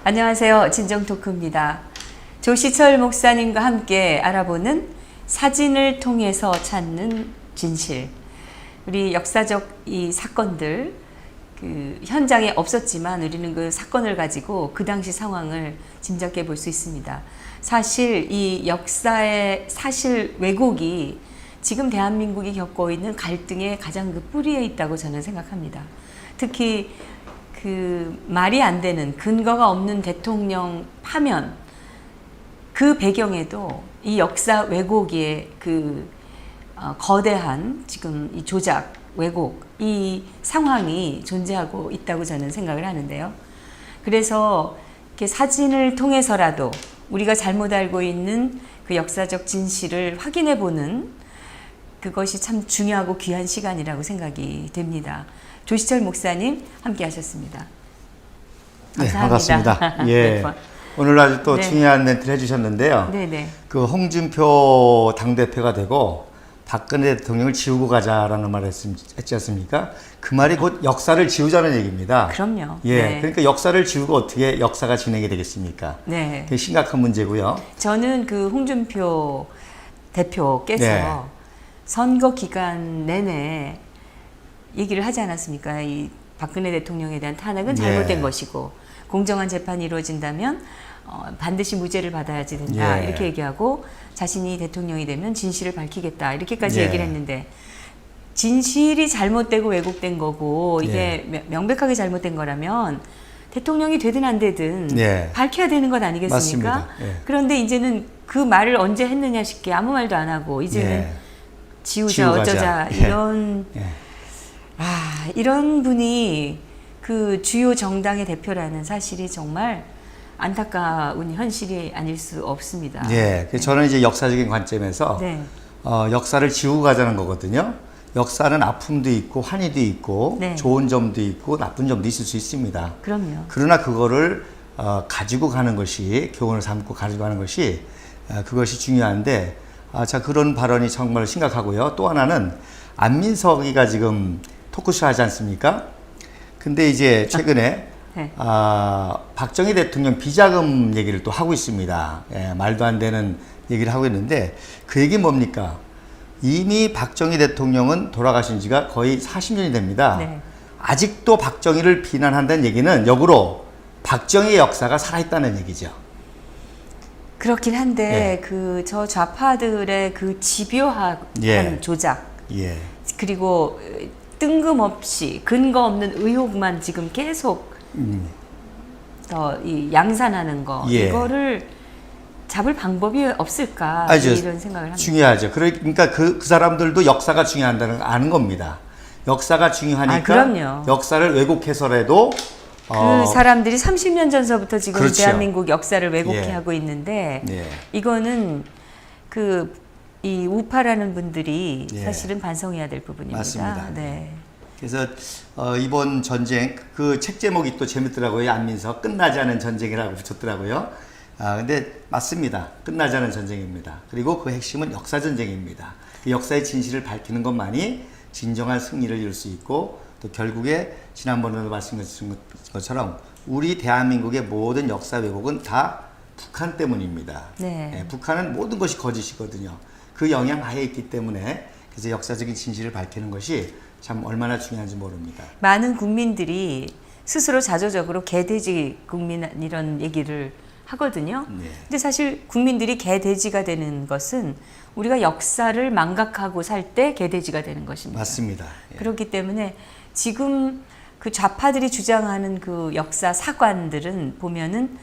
안녕하세요. 진정토크입니다. 조시철 목사님과 함께 알아보는 사진을 통해서 찾는 진실. 우리 역사적 이 사건들, 현장에 없었지만 우리는 그 사건을 가지고 그 당시 상황을 짐작해 볼 수 있습니다. 사실 이 역사의 사실 왜곡이 지금 대한민국이 겪고 있는 갈등의 가장 그 뿌리에 있다고 저는 생각합니다. 특히 그 말이 안 되는 근거가 없는 대통령 파면, 그 배경에도 이 역사 왜곡의 거대한 지금 이 조작, 왜곡, 이 상황이 존재하고 있다고 저는 생각을 하는데요. 그래서 이렇게 사진을 통해서라도 우리가 잘못 알고 있는 그 역사적 진실을 확인해 보는 그것이 참 중요하고 귀한 시간이라고 생각이 됩니다. 조시철 목사님 함께 하셨습니다. 감사합니다. 네, 반갑습니다. 예. 오늘 아주 또 중요한 멘트를 해주셨는데요. 네네. 그 홍준표 당대표가 되고 박근혜 대통령을 지우고 가자라는 말을 했지 않습니까? 그 말이 곧 역사를 지우자는 얘기입니다. 그럼요. 예. 네. 그러니까 역사를 지우고 어떻게 역사가 진행이 되겠습니까? 네. 그게 심각한 문제고요. 저는 그 홍준표 대표께서 네. 선거 기간 내내 얘기를 하지 않았습니까? 이 박근혜 대통령에 대한 탄핵은 잘못된 예. 것이고 공정한 재판이 이루어진다면 반드시 무죄를 받아야지 된다. 예. 이렇게 얘기하고 자신이 대통령이 되면 진실을 밝히겠다. 이렇게까지 예. 얘기를 했는데 진실이 잘못되고 왜곡된 거고 이게 명백하게 잘못된 거라면 대통령이 되든 안 되든 예. 밝혀야 되는 것 아니겠습니까? 맞습니다. 예. 그런데 이제는 그 말을 언제 했느냐 싶게 아무 말도 안 하고 이제는 예. 지우자 지우가자. 어쩌자 예. 이런 예. 이런 분이 그 주요 정당의 대표라는 사실이 정말 안타까운 현실이 아닐 수 없습니다. 예. 그래서 저는 이제 역사적인 관점에서 네. 역사를 지우고 가자는 거거든요. 역사는 아픔도 있고 환희도 있고 네. 좋은 점도 있고 나쁜 점도 있을 수 있습니다. 그럼요. 그러나 그거를 가지고 가는 것이 교훈을 삼고 가지고 가는 것이 그것이 중요한데 자 그런 발언이 정말 심각하고요. 또 하나는 안민석이가 지금 토크쇼 하지 않습니까? 근데 이제 최근에 네. 박정희 대통령 비자금 얘기를 또 하고 있습니다. 예, 말도 안 되는 얘기를 하고 있는데 그 얘기 뭡니까? 이미 박정희 대통령은 돌아가신 지가 거의 40년이 됩니다. 네. 아직도 박정희를 비난한다는 얘기는 역으로 박정희의 역사가 살아있다는 얘기죠. 그렇긴 한데 예. 저 좌파들의 그 집요한 예. 조작 예. 그리고 뜬금없이 근거 없는 의혹만 지금 계속 이 양산하는 거 예. 이거를 잡을 방법이 없을까 아주 이런 생각을 합니다. 중요하죠. 그러니까 그 사람들도 역사가 중요한다는 걸 아는 겁니다. 역사가 중요하니까 그럼요. 역사를 왜곡해서라도 그 사람들이 30년 전서부터 지금 그렇죠. 대한민국 역사를 왜곡해 예. 하고 있는데 예. 이거는 이 우파라는 분들이 예. 사실은 반성해야 될 부분입니다. 맞습니다. 네. 그래서 이번 전쟁 그 책 제목이 또 재밌더라고요. 안민석 끝나지 않은 전쟁이라고 붙였더라고요. 근데 맞습니다. 끝나지 않은 전쟁입니다. 그리고 그 핵심은 역사 전쟁입니다. 그 역사의 진실을 밝히는 것만이 진정한 승리를 이룰 수 있고 또 결국에 지난번에도 말씀드린 것처럼 우리 대한민국의 모든 역사 왜곡은 다 북한 때문입니다. 네. 북한은 모든 것이 거짓이거든요. 그 영향 하에 있기 때문에 그래서 역사적인 진실을 밝히는 것이 참 얼마나 중요한지 모릅니다. 많은 국민들이 스스로 자조적으로 개돼지 국민 이런 얘기를 하거든요. 네. 근데 사실 국민들이 개돼지가 되는 것은 우리가 역사를 망각하고 살 때 개돼지가 되는 것입니다. 맞습니다. 예. 그렇기 때문에 지금 그 좌파들이 주장하는 그 역사 사관들은 보면은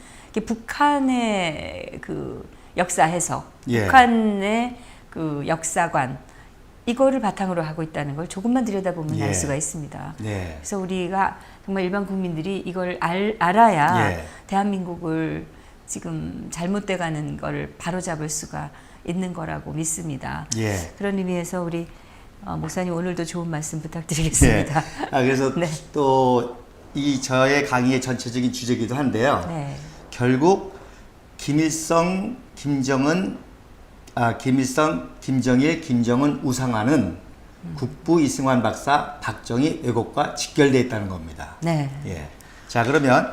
북한의 그 역사 해석, 예. 북한의 그 역사관 이거를 바탕으로 하고 있다는 걸 조금만 들여다보면 예. 알 수가 있습니다. 네. 그래서 우리가 정말 일반 국민들이 이걸 알아야 예. 대한민국을 지금 잘못돼가는 걸 바로잡을 수가 있는 거라고 믿습니다. 예. 그런 의미에서 우리 목사님 오늘도 좋은 말씀 부탁드리겠습니다. 네. 그래서 네. 또 이 저의 강의의 전체적인 주제이기도 한데요. 네. 결국 김일성, 김정은, 김정일, 김정은 우상화는 국부 이승환 박사 박정희 왜곡과 직결되어 있다는 겁니다. 네. 예. 자, 그러면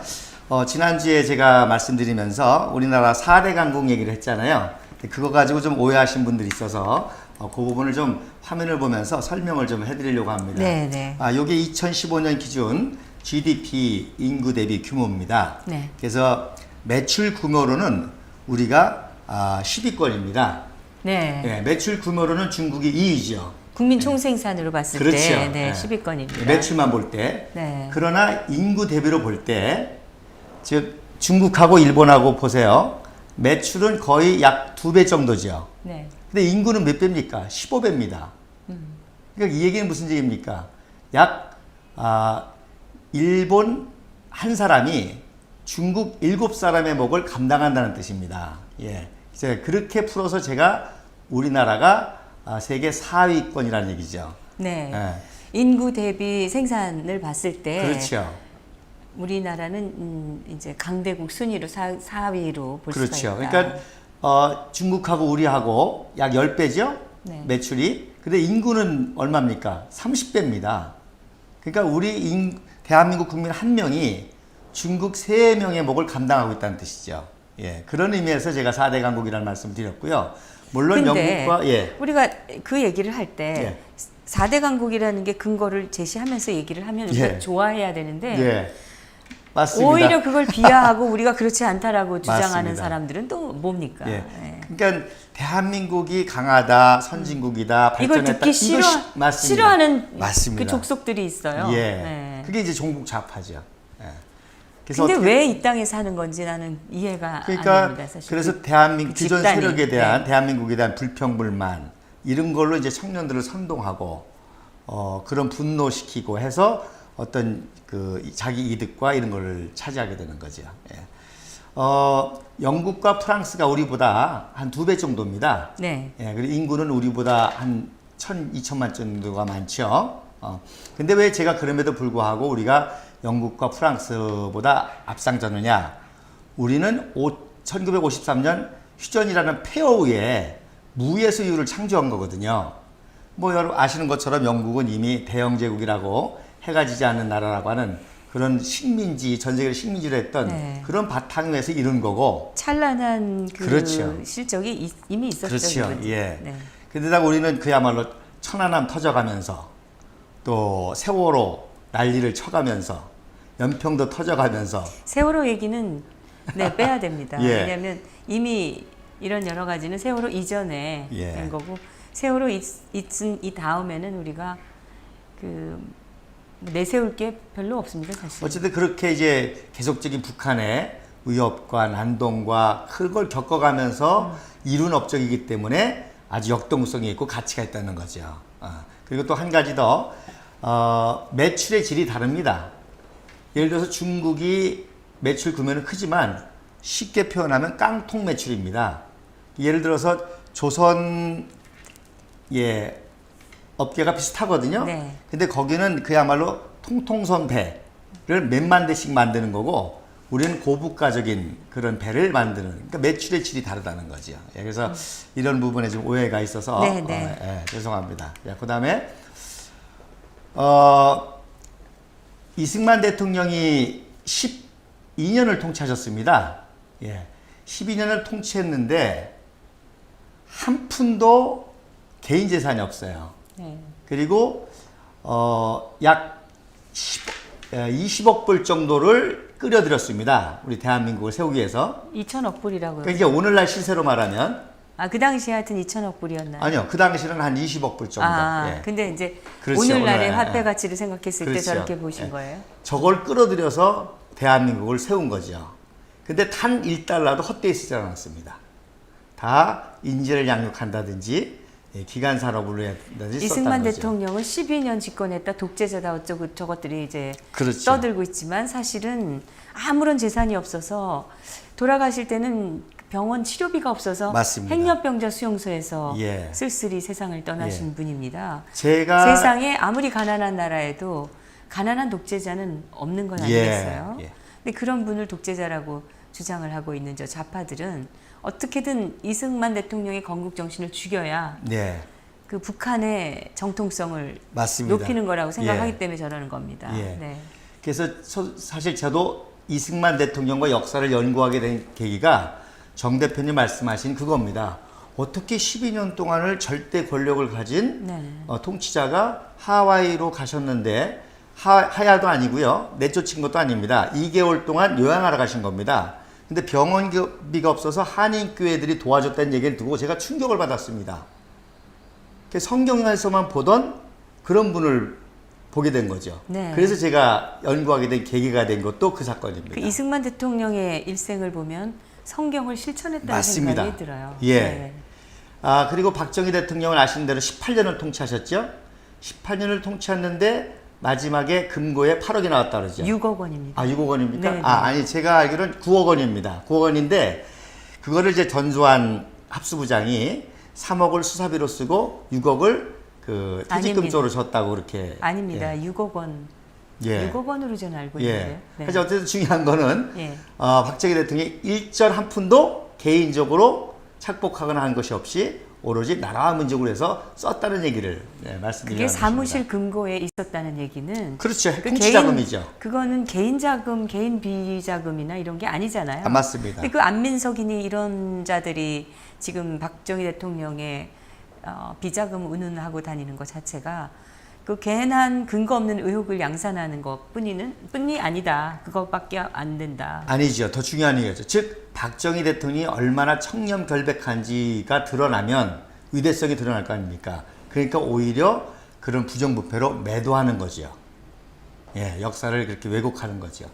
지난주에 제가 말씀드리면서 우리나라 4대 강국 얘기를 했잖아요. 그거 가지고 좀 오해하신 분들이 있어서 그 부분을 좀 화면을 보면서 설명을 좀 해드리려고 합니다. 네. 요게 2015년 기준 GDP 인구 대비 규모입니다. 네. 그래서 매출 규모로는 우리가 10위권입니다. 네. 네, 매출 규모로는 중국이 2위죠. 국민 총생산으로 봤을 그렇죠. 때 네. 10위권입니다. 매출만 볼 때. 네. 그러나 인구 대비로 볼 때, 즉 중국하고 일본하고 보세요. 매출은 거의 약 2배 정도죠. 네. 근데 인구는 몇 배입니까? 15배입니다. 그러니까 이 얘기는 무슨 얘기입니까? 약 일본 한 사람이 중국 7사람의 먹을 감당한다는 뜻입니다. 예. 이제 그렇게 풀어서 제가 우리나라가 세계 4위권이라는 얘기죠. 네. 예. 인구 대비 생산을 봤을 때 그렇죠. 우리나라는 이제 강대국 순위로 4위로 볼 그렇죠. 수가 있다. 그러니까 중국하고 우리하고 약 10배죠? 네. 매출이. 근데 인구는 얼마입니까? 30배입니다. 그러니까 대한민국 국민 한 명이 중국 3명의 먹을 감당하고 있다는 뜻이죠. 예. 그런 의미에서 제가 4대 강국이라는 말씀을 드렸고요. 물론 근데 영국과 우리가 그 얘기를 할 때 예. 4대 강국이라는 게 근거를 제시하면서 얘기를 하면 우리가 예. 좋아해야 되는데 예. 맞습니다. 오히려 그걸 비하하고 우리가 그렇지 않다라고 주장하는 맞습니다. 사람들은 또 뭡니까? 예. 예. 그러니까 대한민국이 강하다, 선진국이다, 이걸 발전했다. 듣기 맞습니다. 싫어하는 맞습니다. 그 족속들이 있어요. 예. 예. 그게 이제 종북 좌파죠. 예. 그래서 근데 왜 이 땅에 사는 건지 나는 이해가 안 그러니까 됩니다. 사실. 그래서 그 기존 집단이. 세력에 대한 네. 대한민국에 대한 불평불만 이런 걸로 이제 청년들을 선동하고 그런 분노시키고 해서 어떤 그 자기 이득과 이런 걸 차지하게 되는 거죠. 예. 영국과 프랑스가 우리보다 한 2배 정도입니다. 네. 예, 그리고 인구는 우리보다 한 2천만 정도가 많죠. 근데 왜 제가 그럼에도 불구하고 우리가 영국과 프랑스보다 앞장서느냐? 우리는 1953년 휴전이라는 폐허후에 무예 수유를 창조한 거거든요. 뭐 여러분 아시는 것처럼 영국은 이미 대영제국이라고 해가 지지 않는 나라라고 하는 그런 식민지, 전 세계를 식민지로 했던 네. 그런 바탕 위에서 이룬 거고. 찬란한 그 그렇죠. 실적이 이미 있었죠. 그렇죠. 이건. 예. 네. 근데다가 우리는 그야말로 천안함 터져가면서 또 세월호 난리를 쳐가면서 연평도 터져가면서 세월호 얘기는 빼야 됩니다. 예. 왜냐하면 이미 이런 여러 가지는 세월호 이전에 예. 된 거고 세월호 있은 이 다음에는 우리가 그 내세울 게 별로 없습니다, 사실. 어쨌든 그렇게 이제 계속적인 북한의 위협과 난동과 그걸 겪어가면서 이룬 업적이기 때문에 아주 역동성이 있고 가치가 있다는 거죠. 그리고 또 한 가지 더 매출의 질이 다릅니다. 예를 들어서 중국이 매출 규모는 크지만 쉽게 표현하면 깡통 매출입니다. 예를 들어서 조선 업계가 비슷하거든요. 네. 근데 거기는 그야말로 통통선 배를 몇만 대씩 만드는 거고 우리는 고부가적인 그런 배를 만드는, 그러니까 매출의 질이 다르다는 거죠. 예, 그래서 이런 부분에 좀 오해가 있어서 죄송합니다. 그다음에 이승만 대통령이 12년을 통치하셨습니다. 예, 12년을 통치했는데 한 푼도 개인 재산이 없어요. 네. 그리고 약 20억 불 정도를 끌어들였습니다. 우리 대한민국을 세우기 위해서. 2천억 불이라고요. 그러니까 이게 오늘날 시세로 말하면 그 당시에 하여튼 2천억 불이었나요? 아니요. 그 당시는 한 20억 불 정도. 예. 근데 이제 그렇죠, 오늘날의 오늘, 화폐 예. 가치를 생각했을 때 그렇죠. 저렇게 보신 예. 거예요? 저걸 끌어들여서 대한민국을 세운 거죠. 근데 단 1달러도 헛되이 쓰지 않았습니다. 다 인재를 양육한다든지 기간 산업을 한다든지 이승만 썼다는 거죠. 대통령은 12년 집권했다, 독재자다 어쩌고 저것들이 이제 그렇죠. 떠들고 있지만 사실은 아무런 재산이 없어서 돌아가실 때는 병원 치료비가 없어서 맞습니다. 행여병자 수용소에서 예. 쓸쓸히 세상을 떠나신 예. 분입니다. 제가 세상에 아무리 가난한 나라에도 가난한 독재자는 없는 건 아니겠어요? 예. 근데 그런 분을 독재자라고 주장을 하고 있는 저 좌파들은 어떻게든 이승만 대통령의 건국 정신을 죽여야 네. 그 북한의 정통성을 맞습니다. 높이는 거라고 생각하기 예. 때문에 저러는 겁니다. 예. 네. 그래서 사실 저도 이승만 대통령과 역사를 연구하게 된 계기가 정 대표님 말씀하신 그겁니다. 어떻게 12년 동안을 절대 권력을 가진 네. 통치자가 하와이로 가셨는데 하야도 아니고요. 내쫓은 것도 아닙니다. 2개월 동안 요양하러 가신 겁니다. 근데 병원비가 없어서 한인교회들이 도와줬다는 얘기를 듣고 제가 충격을 받았습니다. 성경에서만 보던 그런 분을 보게 된 거죠. 네. 그래서 제가 연구하게 된 계기가 된 것도 그 사건입니다. 그 이승만 대통령의 일생을 보면 성경을 실천했다는 맞습니다. 생각이 들어요. 예. 네. 그리고 박정희 대통령을 아시는 대로 18년을 통치하셨죠. 18년을 통치했는데 마지막에 금고에 8억이 나왔다 그러죠. 6억 원입니다. 6억 원입니까? 네, 네. 아니 제가 알기로는 9억 원입니다. 9억 원인데 그거를 이제 전두환 합수부장이 3억을 수사비로 쓰고 6억을 그 퇴직금조로 줬다고 그렇게. 아닙니다. 예. 6억 원. 예. 6억 원으로 저는 알고 예. 있는데요. 네. 하지만 어쨌든 중요한 거는 예. 박정희 대통령이 일절 한 푼도 개인적으로 착복하거나 한 것이 없이 오로지 나라와 민족을 위해서 썼다는 얘기를 말씀드리려는 그게 사무실 것입니다. 금고에 있었다는 얘기는 그렇죠. 그 통치자금이죠. 그거는 개인 자금, 개인 비자금이나 이런 게 아니잖아요. 맞습니다. 근데 그 안민석이니 이런 자들이 지금 박정희 대통령의 비자금 운운하고 다니는 것 자체가 그 괜한 근거 없는 의혹을 양산하는 것뿐이 아니다. 그것밖에 안 된다. 아니죠. 더 중요한 얘기죠. 즉 박정희 대통령이 얼마나 청렴결백한지가 드러나면 위대성이 드러날 거 아닙니까? 그러니까 오히려 그런 부정부패로 매도하는 거죠. 예, 역사를 그렇게 왜곡하는 거죠.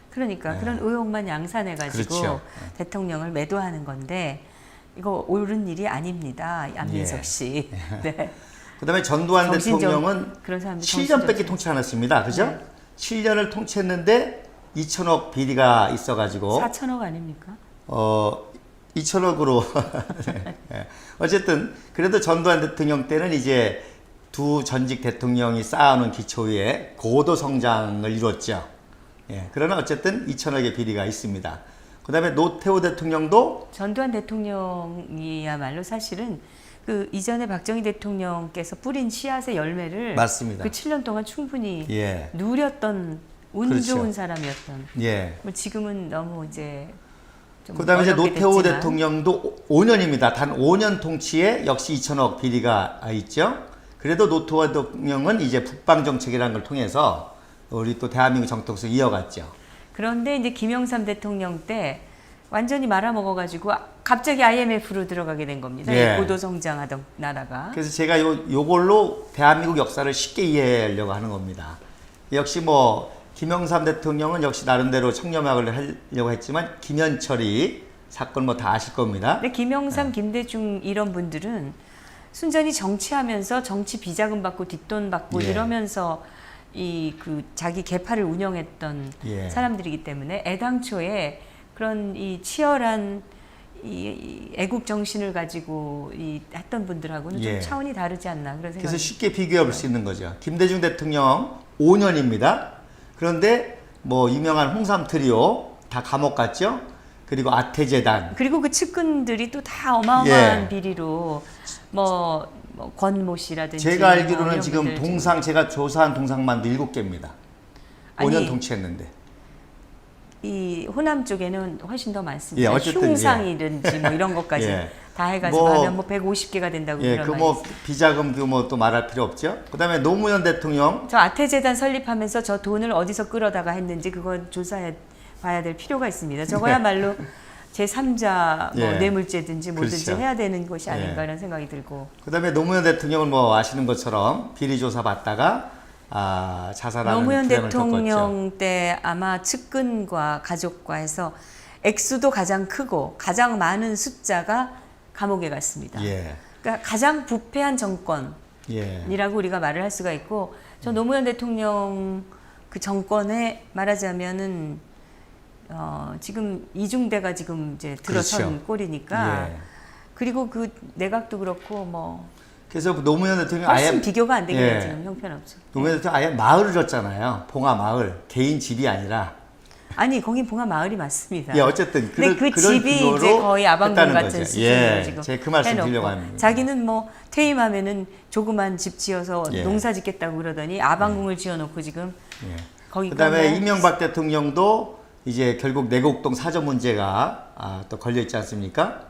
그러니까 네. 그런 의혹만 양산해가지고 그렇죠. 대통령을 매도하는 건데 이거 옳은 일이 아닙니다. 안민석 예. 씨. 네. 그다음에 전두환 정신적- 대통령은 그런 사람들 7년밖에 통치 안 했습니다. 그죠? 네. 7년을 통치했는데 2천억 비리가 있어가지고 4천억 아닙니까? 2천억으로 어쨌든 그래도 전두환 대통령 때는 이제 두 전직 대통령이 쌓아놓은 기초 위에 고도 성장을 이뤘죠. 예, 그러나 어쨌든 2천억의 비리가 있습니다. 그 다음에 노태우 대통령도 전두환 대통령이야말로 사실은 그 이전에 박정희 대통령께서 뿌린 씨앗의 열매를 맞습니다. 그 7년 동안 충분히 예, 누렸던 운 그렇죠. 좋은 사람이었던. 예. 뭐 지금은 너무 이제 좀 그 다음에 이제 어렵게 노태우 됐지만. 대통령도 5년입니다. 단 5년 통치에 역시 2천억 비리가 있죠. 그래도 노태우 대통령은 이제 북방 정책이라는 걸 통해서 우리 또 대한민국 정통성 이어갔죠. 그런데 이제 김영삼 대통령 때 완전히 말아먹어가지고 갑자기 IMF로 들어가게 된 겁니다. 예. 고도 성장하던 나라가. 그래서 제가 요걸로 대한민국 역사를 쉽게 이해하려고 하는 겁니다. 역시 뭐 김영삼 대통령은 역시 나름대로 청렴학을 하려고 했지만 김현철이 사건 뭐 다 아실 겁니다. 근데 김영삼, 김대중 이런 분들은 순전히 정치하면서 정치 비자금 받고 뒷돈 받고 예. 이러면서 이 그 자기 계파를 운영했던 예. 사람들이기 때문에 애당초에 그런 이 치열한 이 애국 정신을 가지고 이 했던 분들하고는 예. 좀 차원이 다르지 않나 그런 생각이. 그래서 쉽게 비교해 볼 수 있는 거죠. 김대중 대통령 5년입니다. 그런데 뭐 유명한 홍삼 트리오 다 감옥 갔죠. 그리고 아태재단. 그리고 그 측근들이 또 다 어마어마한 예. 비리로 뭐 권모 씨라든지 제가 알기로는 이런 지금 분들 동상 제가 조사한 동상만도 7개입니다. 5년 아니, 통치했는데. 이 호남 쪽에는 훨씬 더 많습니다. 예, 어쨌든, 흉상이든지 뭐 이런 것까지 예. 다 해가지고 뭐, 하면 뭐 150개가 된다고 예, 그런 그 말이 뭐 있어요. 비자금 규모 또 말할 필요 없죠. 그다음에 노무현 대통령 저 아태재단 설립하면서 저 돈을 어디서 끌어다가 했는지 그건 조사해 봐야 될 필요가 있습니다. 저거야말로 제3자 뭐 예. 뇌물죄든지 뭐든지 그렇죠. 해야 되는 것이 아닌가 예. 이런 생각이 들고. 그다음에 노무현 대통령은 뭐 아시는 것처럼 비리 조사 받다가 자살하는 노무현 불행을 겪었죠. 대통령 때 아마 측근과 가족과 해서 액수도 가장 크고 가장 많은 숫자가 감옥에 갔습니다. 예. 그러니까 가장 부패한 정권이라고 예. 우리가 말을 할 수가 있고, 저 노무현 대통령 그 정권에 말하자면은 지금 이중대가 지금 이제 들어선 그렇죠. 꼴이니까. 예. 그리고 그 내각도 그렇고 뭐 그래서 노무현 대통령 훨씬 아예 비교가 안 되겠네요. 예. 지금 형편없죠. 노무현 대통령 아예 마을을 줬잖아요. 봉화 마을. 개인 집이 아니라. 아니 거기 봉화 마을이 맞습니다. 예, 어쨌든 근데 그 그런 집이 규모로 이제 거의 아방궁 했다는 같은 거죠. 수준으로 예, 지금 제가 그 말씀 해놓고 드리려고 합니다. 자기는 뭐 퇴임하면은 조그만 집 지어서 예. 농사 짓겠다고 그러더니 아방궁을 지어놓고 지금 예. 거기 그다음에 뭐 이명박 대통령도 이제 결국 내곡동 사저 문제가 또 걸려 있지 않습니까?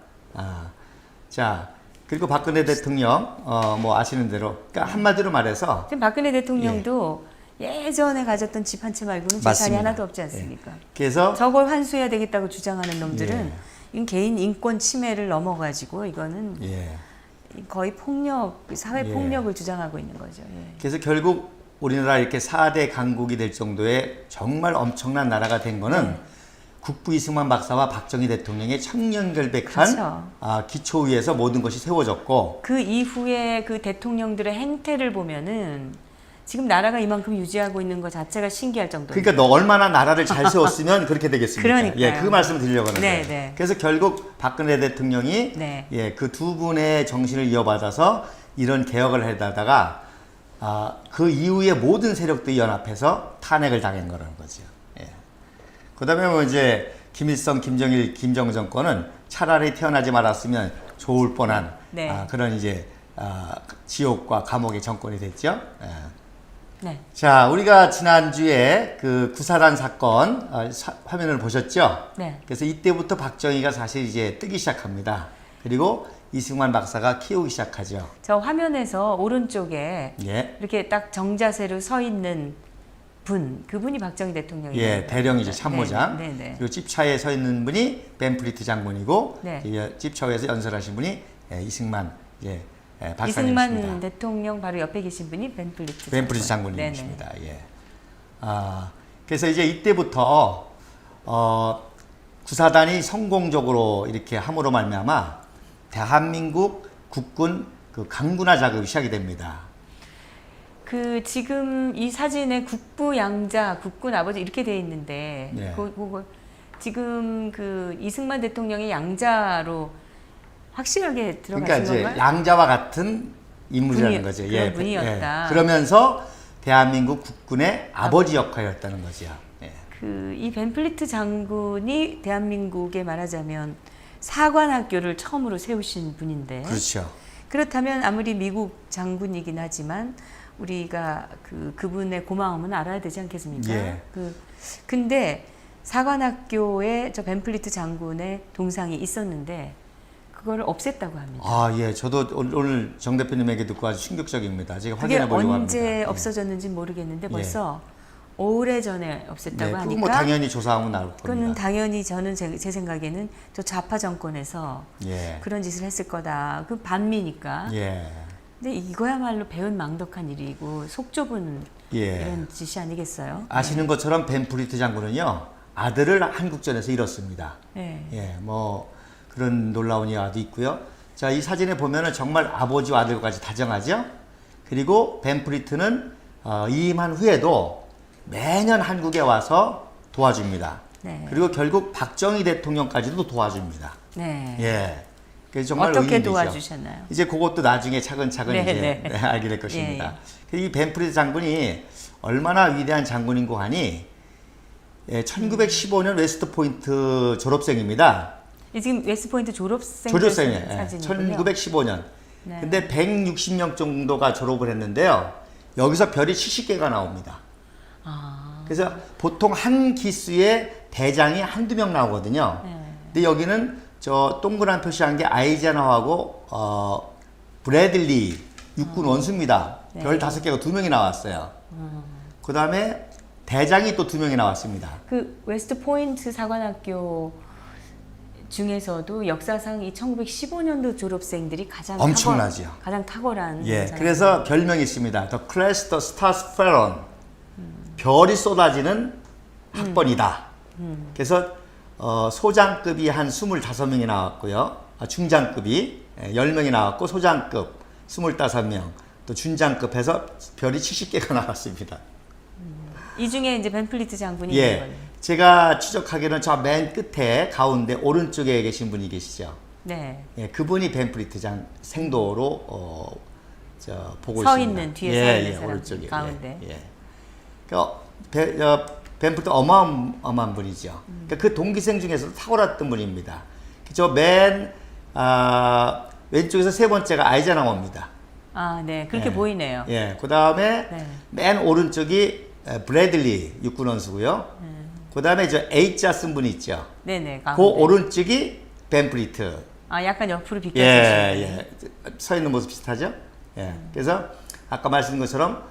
자, 그리고 박근혜 대통령 뭐 아시는 대로 그러니까 한마디로 말해서 지금 박근혜 대통령도 예전에 가졌던 집 한 채 말고는 재산이 맞습니다. 하나도 없지 않습니까? 그래서 저걸 환수해야 되겠다고 주장하는 놈들은 이건 개인 인권 침해를 넘어가지고 이거는 거의 폭력, 사회 폭력을 주장하고 있는 거죠. 그래서 결국 우리나라 이렇게 4대 강국이 될 정도의 정말 엄청난 나라가 된 거는 국부 이승만 박사와 박정희 대통령의 청렴결백한 그렇죠. 기초 위에서 모든 것이 세워졌고 그 이후에 그 대통령들의 행태를 보면은 지금 나라가 이만큼 유지하고 있는 것 자체가 신기할 정도로. 그러니까 너 얼마나 나라를 잘 세웠으면 그렇게 되겠습니까? 그러니까요. 예, 그 말씀을 드리려고 하는데. 네, 네. 그래서 결국 박근혜 대통령이 그 두 분의 정신을 이어받아서 이런 개혁을 해다가 그 이후에 모든 세력들이 연합해서 탄핵을 당한 거라는 거죠. 예. 그다음에 뭐 이제 김일성, 김정일, 김정은 정권은 차라리 태어나지 말았으면 좋을 뻔한 그런 이제 지옥과 감옥의 정권이 됐죠. 예. 자, 우리가 지난주에 그 구사단 사건 화면을 보셨죠? 그래서 이때부터 박정희가 사실 이제 뜨기 시작합니다. 그리고 이승만 박사가 키우기 시작하죠. 저 화면에서 오른쪽에 이렇게 딱 정자세로 서 있는 그분이 박정희 대통령이에요. 대령이죠. 참모장. 그리고 집차에 서 있는 분이 벤프리트 장군이고 집차에서 연설하신 분이 이승만 박사님이십니다. 이승만 대통령 바로 옆에 계신 분이 벤프리트 장군님이십니다. 그래서 이제 이때부터 구사단이 성공적으로 이렇게 함으로 말미암아 대한민국 국군 그 강군화 작업이 시작이 됩니다. 그 지금 이 사진에 국부 양자, 국군 아버지 이렇게 돼 있는데 그거 지금 그 이승만 대통령의 양자로 확실하게 들어가신 그러니까 이제 건가요? 양자와 같은 인물이라는 거죠. 그런 분이었다. 그러면서 대한민국 국군의 아버지 역할이었다는 거죠. 이 벤플리트 장군이 대한민국에 말하자면 사관학교를 처음으로 세우신 분인데. 그렇죠. 그렇다면 아무리 미국 장군이긴 하지만 우리가 그분의 고마움은 알아야 되지 않겠습니까? 근데 사관학교에 저 벤플리트 장군의 동상이 있었는데 그걸 없앴다고 합니다. 저도 오늘 정 대표님에게 듣고 아주 충격적입니다. 제가 확인해 보려고 합니다. 언제 없어졌는지 모르겠는데 벌써 오래전에 없앴다고 하니까 뭐 당연히 조사하면 나올 겁니다. 그거는 당연히 저는 제 생각에는 저 좌파 정권에서 그런 짓을 했을 거다. 그 반미니까. 근데 이거야말로 배은망덕한 일이고 속 좁은 이런 짓이 아니겠어요? 아시는 것처럼 벤프리트 장군은요 아들을 한국전에서 잃었습니다. 뭐 그런 놀라운 일화도 있고요. 자, 이 사진에 보면은 정말 아버지와 아들까지 다정하죠. 그리고 벤프리트는 이임한 후에도 매년 한국에 와서 도와줍니다. 그리고 결국 박정희 대통령까지도 도와줍니다. 그래서 정말 어떻게 의미죠. 도와주셨나요? 이제 그것도 나중에 차근차근 이제 알게 될 것입니다. 이 벤프리트 장군이 얼마나 위대한 장군인고 하니 1915년 웨스트 포인트 졸업생입니다. 지금 웨스트포인트 졸업생이에요. 1915년. 근데 160명 정도가 졸업을 했는데요. 여기서 별이 70개가 나옵니다. 그래서 보통 한 기수에 대장이 한두 명 나오거든요. 근데 여기는 저 동그란 표시한 게 아이젠하워하고 브래들리 육군 원수입니다. 별 5개가 2명이 나왔어요. 그 다음에 대장이 또 2명이 나왔습니다. 그 웨스트 포인트 사관학교 중에서도 역사상 이 1915년도 졸업생들이 가장 엄청나죠. 가장 탁월한. 그래서 별명이 있습니다. The Class the Stars Felon. 별이 쏟아지는 학번이다. 그래서 소장급이 한 25명이 나왔고요. 중장급이 10명이 나왔고 소장급 25명, 또 준장급 해서 별이 70개가 나왔습니다. 이 중에 이제 벤플리트 장군이 있는 거예요. 제가 추적하기로는 저 맨 끝에 가운데 오른쪽에 계신 분이 계시죠. 그분이 벤프리트 장 생도로 보고 서 있습니다. 있는 뒤에 서 있는 사람 오른쪽에 가운데. 벤프리트 어마어마한 분이죠. 그러니까 그 동기생 중에서도 탁월했던 분입니다. 저 맨 왼쪽에서 세 번째가 아이젠하워입니다. 그렇게 보이네요. 그 다음에 맨 오른쪽이 브래들리 육군 원수고요. 그 다음에 저 A자 쓴 분이 있죠. 네네. 그 가운데. 오른쪽이 벤프리트. 아, 약간 옆으로 비껴서. 예. 서 있는 모습 비슷하죠? 예. 그래서 아까 말씀드린 것처럼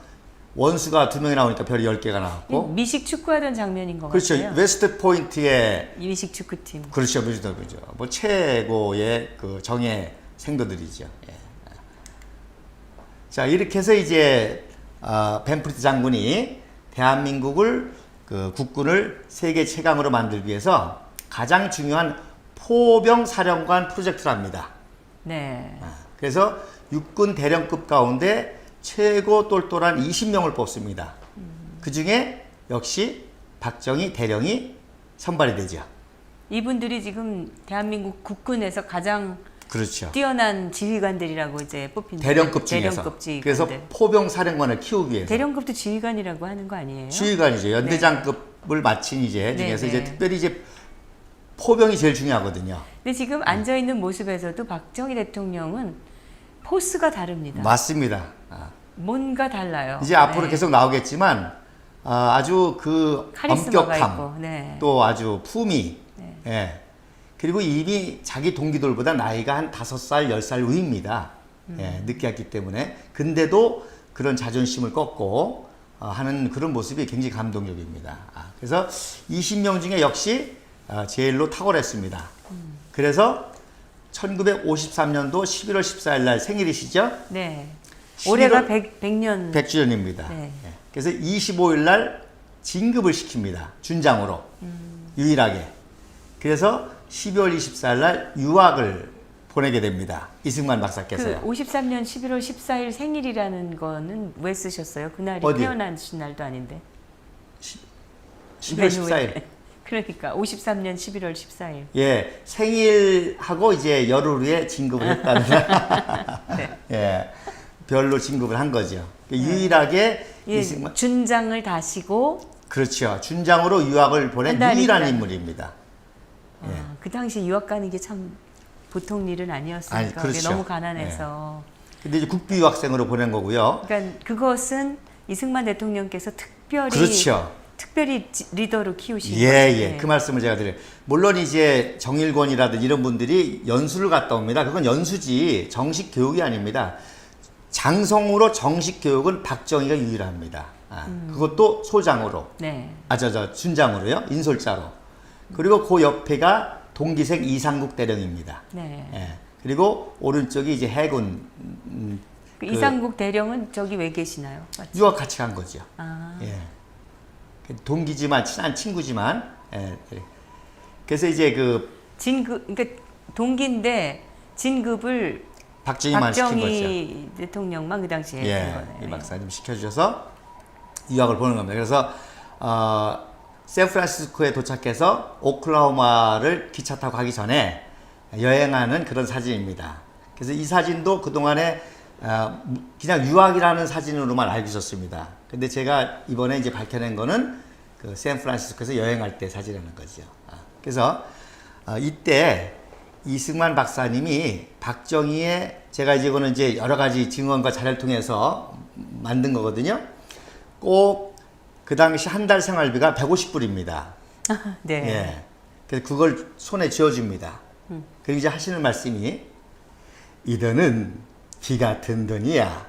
원수가 2명이 나오니까 별이 10개가 나왔고. 미식 축구하던 장면인 것 그렇죠. 같아요. 웨스트 포인트의 미식 축구팀. 그렇죠. 그렇죠. 뭐 최고의 그 정예 생도들이죠. 예. 자, 이렇게 해서 이제 벤프리트 장군이 대한민국을 그 국군을 세계 최강으로 만들기 위해서 가장 중요한 포병 사령관 프로젝트를 합니다. 네. 그래서 육군 대령급 가운데 최고 똘똘한 20명을 뽑습니다. 그 중에 역시 박정희 대령이 선발이 되죠. 이분들이 지금 대한민국 국군에서 가장 그렇죠. 뛰어난 지휘관들이라고 이제 뽑힌 대령급 중에서. 대령급 지휘관들. 그래서 포병 사령관을 키우기 위해서. 대령급도 지휘관이라고 하는 거 아니에요? 지휘관이죠. 연대장급을 마친 이제 중에서 네, 이제 네. 특별히 이제 포병이 제일 중요하거든요. 근데 지금 앉아 있는 모습에서도 박정희 대통령은 포스가 다릅니다. 맞습니다. 뭔가 달라요. 이제 앞으로 네. 계속 나오겠지만 아주 그 카리스마가 엄격함, 있고, 네. 또 아주 품위, 예. 그리고 이미 자기 동기들보다 나이가 한 5살, 10살 위입니다. 예, 늦게 왔기 때문에. 근데도 그런 자존심을 꺾고 하는 그런 모습이 굉장히 감동적입니다. 그래서 20명 중에 역시 제일로 탁월했습니다. 그래서 1953년도 11월 14일 날 생일이시죠? 네. 11월 올해가 100년. 100주년입니다. 네. 그래서 25일 날 진급을 시킵니다. 준장으로. 유일하게. 그래서 12월 24일 날 유학을 보내게 됩니다. 이승만 박사께서요. 그 53년 11월 14일 생일이라는 거는 왜 쓰셨어요? 그날이 어디요? 태어나신 날도 아닌데. 12월 14일. 그러니까 53년 11월 14일. 예, 생일하고 이제 열흘 후에 진급을 했다는. 네. 예, 별로 진급을 한 거죠. 유일하게 예, 이승만. 준장을 다시고. 그렇죠. 준장으로 유학을 보낸 한 달이 유일한 지난- 인물입니다. 그 당시 유학 가는 게 참 보통 일은 아니었으니까. 아니, 그렇죠. 그게 너무 가난해서. 근데 이제 국비 유학생으로 보낸 거고요. 그러니까 그것은 이승만 대통령께서 그렇죠. 특별히 리더로 키우신 예, 거죠. 예. 네. 그 말씀을 제가 드려요. 물론 이제 정일권이라든지 이런 분들이 연수를 갔다 옵니다. 그건 연수지 정식 교육이 아닙니다. 장성으로 정식 교육은 박정희가 유일합니다. 그것도 소장으로. 네. 준장으로요. 인솔자로. 그리고 그 옆에가 동기생 이상국 대령입니다. 네. 예. 그리고 오른쪽이 이제 해군 그 이상국 대령은 저기 왜 계시나요? 맞죠? 유학 같이 간 거죠. 아. 예. 동기지만 친한 친구지만. 예. 그래서 이제 그 진급, 그러니까 동기인데 진급을 박정희만 시킨 거죠. 박정희 대통령만 그 당시에 한 예, 거네요. 이 박사님 시켜주셔서 유학을 보는 겁니다. 그래서 샌프란시스코에 도착해서 오클라호마를 기차 타고 가기 전에 여행하는 그런 사진입니다. 그래서 이 사진도 그동안에 그냥 유학이라는 사진으로만 알고 있었습니다. 근데 제가 이번에 이제 밝혀낸 거는 그 샌프란시스코에서 여행할 때 사진이라는 거죠. 그래서 이때 이승만 박사님이 박정희의 제가 이제 이거는 이제 여러 가지 증언과 자료를 통해서 만든 거거든요. 꼭 그 당시 한 달 생활비가 150불입니다. 네. 예. 그래서 그걸 손에 쥐어줍니다. 그리고 이제 하시는 말씀이 이더는 기 같은 돈이야.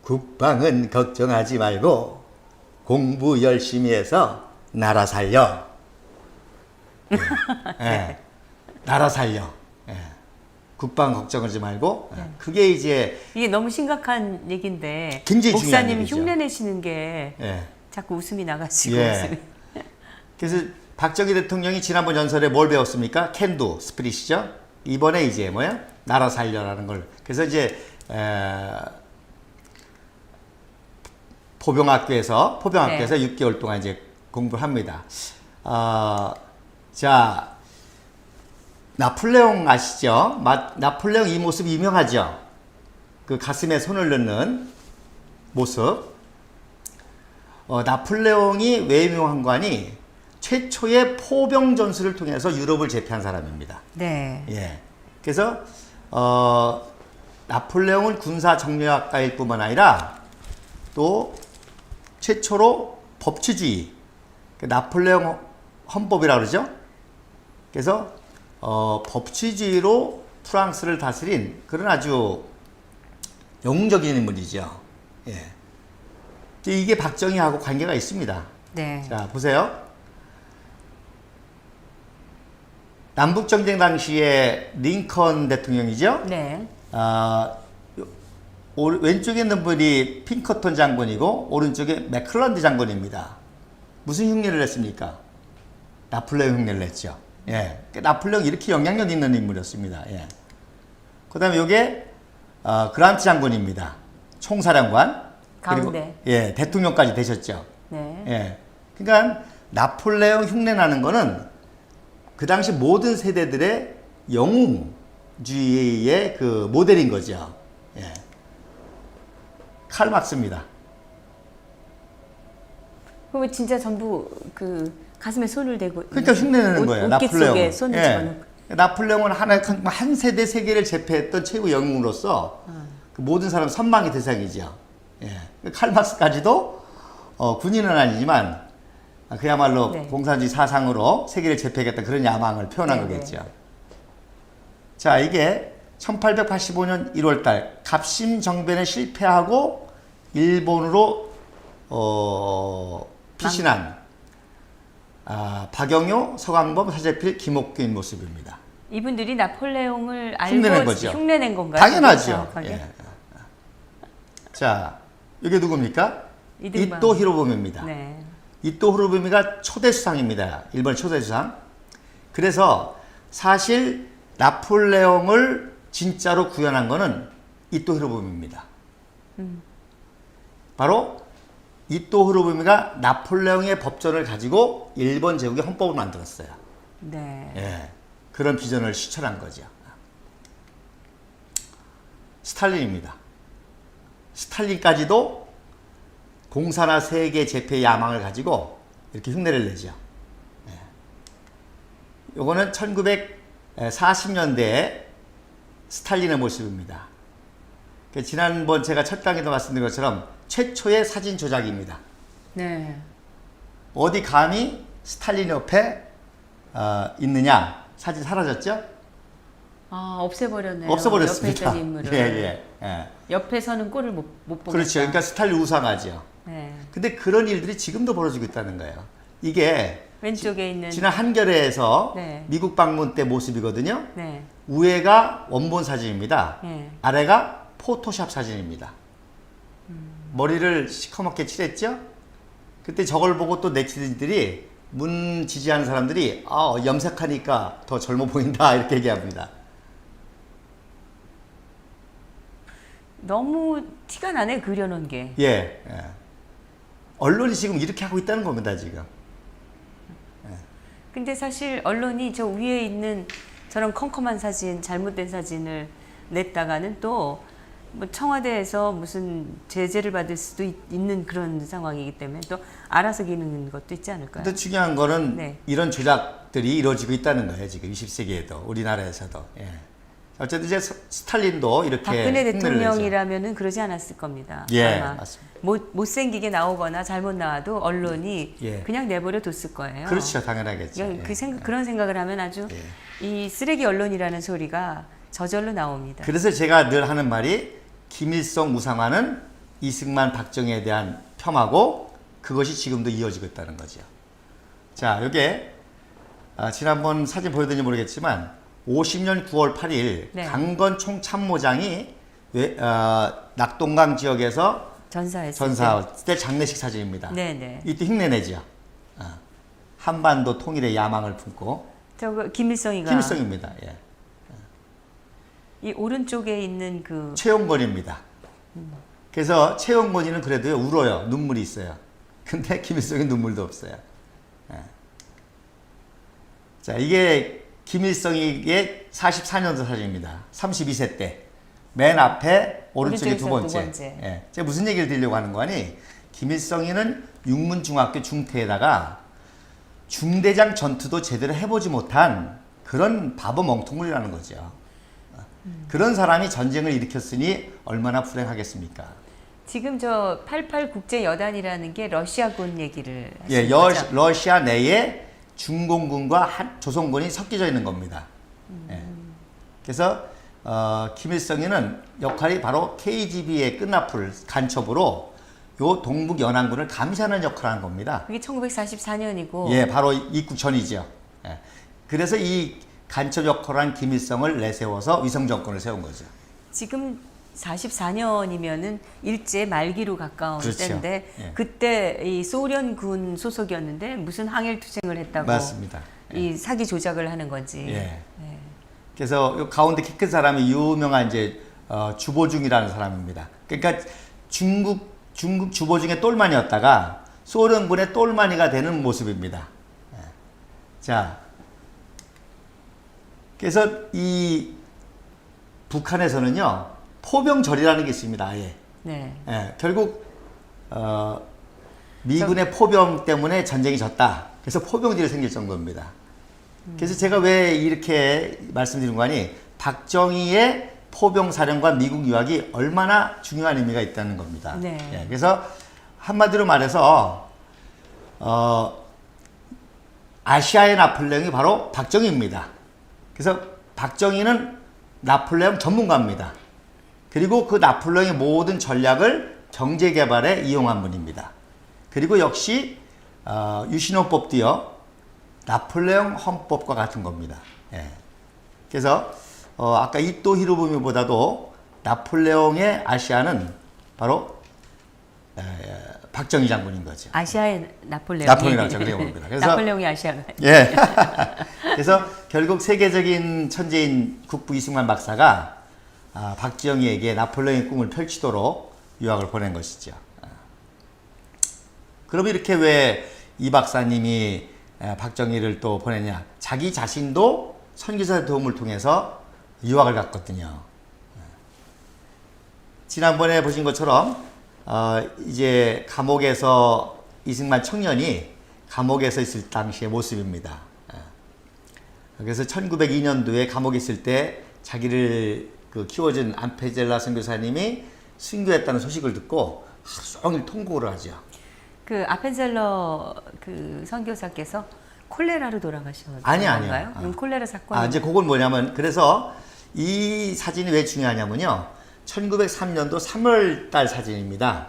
국방은 걱정하지 말고 공부 열심히 해서 나라 살려. 예. 예. 나라 살려. 예. 국방 걱정하지 말고. 그게 이제 이게 너무 심각한 얘기인데 굉장히 중요한 목사님 얘기죠. 흉내 내시는 게 예. 자꾸 웃음이 나가시고 예. 웃음이. 그래서 박정희 대통령이 지난번 연설에 뭘 배웠습니까? 캔두 스피릿이죠. 이번에 이제 뭐야? 나라 살려라는 걸. 그래서 이제 포병학교에서 6개월 동안 이제 공부를 합니다. 자, 나폴레옹 아시죠? 나폴레옹 이 모습 유명하죠? 그 가슴에 손을 넣는 모습. 나폴레옹이 왜 유명한 거 아니? 최초의 포병 전술을 통해서 유럽을 제패한 사람입니다. 네. 예. 그래서 나폴레옹은 군사 정략가일 뿐만 아니라 또 최초로 법치주의, 나폴레옹 헌법이라고 그러죠. 그래서 법치주의로 프랑스를 다스린 그런 아주 영웅적인 인물이죠. 예. 이게 박정희하고 관계가 있습니다. 네. 자, 보세요. 남북전쟁 당시에 링컨 대통령이죠. 네. 왼쪽에 있는 분이 핑커턴 장군이고 오른쪽에 맥클런드 장군입니다. 무슨 흉내를 냈습니까? 나폴레옹 흉내를 냈죠. 예. 나폴레옹 이렇게 영향력 있는 인물이었습니다. 예. 그 다음에 요게 그란트 장군입니다. 총사령관. 가운데. 그리고 예, 대통령까지 되셨죠. 네. 예. 그러니까 나폴레옹 흉내 나는 거는 그 당시 모든 세대들의 영웅주의의 그 모델인 거죠. 예. 칼 막스입니다. 그럼 진짜 전부 그 가슴에 손을 대고 그러니까 흉내내는 거예요. 어깨 나폴레옹. 속에 손을 집어넣고. 나폴레옹은 한 세대 세계를 제패했던 최고 영웅으로서 그 모든 사람 선망의 대상이죠. 예. 칼 막스까지도 군인은 아니지만 그야말로 네. 공산주의 사상으로 세계를 제패하겠다 그런 야망을 표현한 네, 거겠죠. 자, 이게 1885년 1월달 갑심 정변에 실패하고 일본으로 피신한 박영효, 서광범, 서재필, 김옥균 모습입니다. 이분들이 나폴레옹을 알고 흉내낸 거죠. 흉내낸 건가요? 당연하죠. 정확하게? 예. 자, 이게 누굽니까? 이등만. 이토 히로부미입니다. 네. 이토 히로부미가 초대 수상입니다. 일본 초대 수상. 그래서 사실 나폴레옹을 진짜로 구현한 거는 이토 히로부미입니다. 바로 이토 히로부미가 나폴레옹의 법전을 가지고 일본 제국의 헌법을 만들었어요. 네. 예, 그런 비전을 실천한 거죠. 스탈린입니다. 스탈린까지도 공산화 세계 제패의 야망을 가지고 이렇게 흉내를 내죠. 예. 요거는 1940년대에 스탈린의 모습입니다. 지난번 제가 첫 강의도 말씀드린 것처럼 최초의 사진 조작입니다. 네. 어디 감히 스탈린 옆에 있느냐? 사진 사라졌죠? 없애버렸네요. 없어버렸습니다. 옆에 있던 인물을. 예. 옆에서는 꼴을 못 보겠다. 그렇죠. 그러니까 스탈린 우상하죠. 네. 근데 그런 일들이 지금도 벌어지고 있다는 거예요. 이게 왼쪽에 있는. 지난 한겨레에서 네. 미국 방문 때 모습이거든요. 네. 위에가 원본 사진입니다. 네. 아래가 포토샵 사진입니다. 머리를 시커멓게 칠했죠? 그때 저걸 보고 또 네티즌들이 문 지지하는 사람들이 염색하니까 더 젊어 보인다 이렇게 얘기합니다. 너무 티가 나네 그려놓은 게. 예. 언론이 지금 이렇게 하고 있다는 겁니다, 지금. 근데 사실 언론이 저 위에 있는 저런 컴컴한 사진, 잘못된 사진을 냈다가는 또 뭐 청와대에서 무슨 제재를 받을 수도 있는 그런 상황이기 때문에 또 알아서 기는 것도 있지 않을까요? 근데 중요한 거는 네. 이런 조작들이 이루어지고 있다는 거예요, 지금 20세기에도 우리나라에서도. 예. 어쨌든 이제 스탈린도 이렇게 박근혜 흉내를 내죠. 대통령이라면은 그러지 않았을 겁니다. 예, 아마 맞습니다. 못생기게 나오거나 잘못 나와도 언론이 예. 그냥 내버려 뒀을 거예요. 그렇죠, 당연하겠죠. 그러니까 예. 그런 생각을 하면 아주 이 쓰레기 언론이라는 소리가 저절로 나옵니다. 그래서 제가 늘 하는 말이 김일성 우상화는 이승만 박정희에 대한 폄하고 그것이 지금도 이어지고 있다는 거죠. 자, 요게 지난번 사진 보여드렸는지 모르겠지만 50년 9월 8일 네. 강건 총참모장이 낙동강 지역에서 전사했을 때 장례식 사진입니다. 네네. 이때 흉내내죠. 한반도 통일의 야망을 품고 저거 김일성이가 김일성입니다. 예. 이 오른쪽에 있는 그 최용건입니다. 그래서 최용건이는 그래도 울어요. 눈물이 있어요. 근데 김일성이 눈물도 없어요. 예. 자, 이게 김일성이의 44년도 사진입니다. 32세 때. 맨 앞에 오른쪽에 두 번째. 예. 제가 무슨 얘기를 드리려고 하는 거 아니? 김일성이는 육문중학교 중퇴에다가 중대장 전투도 제대로 해보지 못한 그런 바보 멍텅구리라는 거죠. 그런 사람이 전쟁을 일으켰으니 얼마나 불행하겠습니까? 지금 저 88 국제 여단이라는 게 러시아군 얘기를 예, 하시는 거죠? 러시아 내에 중공군과 조선군이 섞여져 있는 겁니다. 예. 그래서 김일성이는 역할이 바로 KGB의 끝납풀 간첩으로 요 동북 연안군을 감시하는 역할을 하는 겁니다. 그게 1944년이고. 예, 바로 입국 전이죠. 예. 그래서 이 간첩 역할을 한 김일성을 내세워서 위성 정권을 세운 거죠. 지금 44년이면은 일제 말기로 가까운 그렇죠. 때인데 예. 그때 이 소련군 소속이었는데 무슨 항일 투쟁을 했다고 맞습니다. 이 사기 조작을 하는 거지. 예. 예. 그래서 요 가운데 키 큰 사람이 유명한 이제 주보중이라는 사람입니다. 그러니까 중국 주보중의 똘마니였다가 소련군의 똘마니가 되는 모습입니다. 예. 자, 그래서 이 북한에서는요 포병절이라는 게 있습니다. 아예. 네. 예, 결국 미군의 포병 때문에 전쟁이 졌다. 그래서 포병질이 생길 정도입니다. 그래서 제가 왜 이렇게 말씀드린 거 아니, 박정희의 포병사령관 미국 유학이 얼마나 중요한 의미가 있다는 겁니다. 네. 예, 그래서 한마디로 말해서 아시아의 나폴레옹이 바로 박정희입니다. 그래서 박정희는 나폴레옹 전문가입니다. 그리고 그 나폴레옹의 모든 전략을 경제 개발에 이용한 분입니다. 그리고 역시 유신헌법도요 나폴레옹 헌법과 같은 겁니다. 예. 그래서 아까 이토 히로부미보다도 나폴레옹의 아시아는 바로 박정희 장군인 거죠. 아시아의 나폴레옹이. 나폴레옹이라고 저렇게 봅니다. 그래서 나폴레옹이 아시아가. 예. 그래서 결국 세계적인 천재인 국부 이승만 박사가 박정희에게 나폴레옹의 꿈을 펼치도록 유학을 보낸 것이죠. 그럼 이렇게 왜 이 박사님이 박정희를 또 보냈냐? 자기 자신도 선교사의 도움을 통해서 유학을 갔거든요. 지난번에 보신 것처럼 이제 감옥에서 이승만 청년이 감옥에서 있을 당시의 모습입니다. 그래서 1902년도에 감옥에 있을 때 자기를 키워준 안페젤라 선교사님이 순교했다는 소식을 듣고 하루 종일 통곡을 하죠. 그 아펜젤러 그 선교사께서 콜레라로 돌아가셨나요? 아니요. 콜레라 사건. 이제 그건 뭐냐면, 그래서 이 사진이 왜 중요하냐면요. 1903년도 3월 달 사진입니다.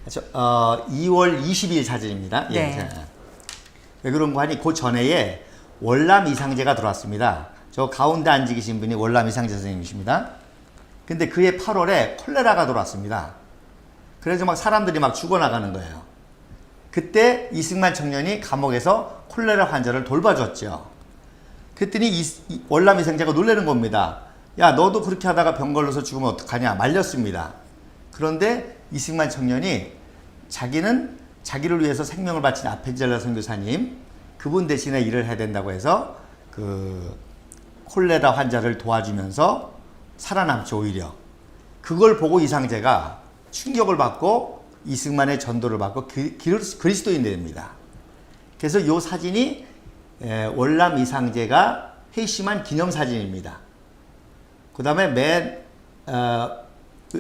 2월 22일 사진입니다. 네. 예. 왜 그런 거 하니, 그 전해에 월남 이상제가 들어왔습니다. 저 가운데 앉아 계신 분이 월남 이상제 선생님이십니다. 근데 그해 8월에 콜레라가 들어왔습니다. 그래서 막 사람들이 막 죽어나가는 거예요. 그때 이승만 청년이 감옥에서 콜레라 환자를 돌봐줬죠. 그랬더니 월남 이상제가 놀라는 겁니다. 야, 너도 그렇게 하다가 병 걸려서 죽으면 어떡하냐 말렸습니다. 그런데 이승만 청년이 자기는 자기를 위해서 생명을 바친 아펜젤라 선교사님 그분 대신에 일을 해야 된다고 해서 그 콜레라 환자를 도와주면서 살아남죠. 오히려 그걸 보고 이상제가 충격을 받고 이승만의 전도를 받고 그리스도인이 됩니다. 그래서 이 사진이 월남 이상제가 회심한 기념사진입니다. 그 다음에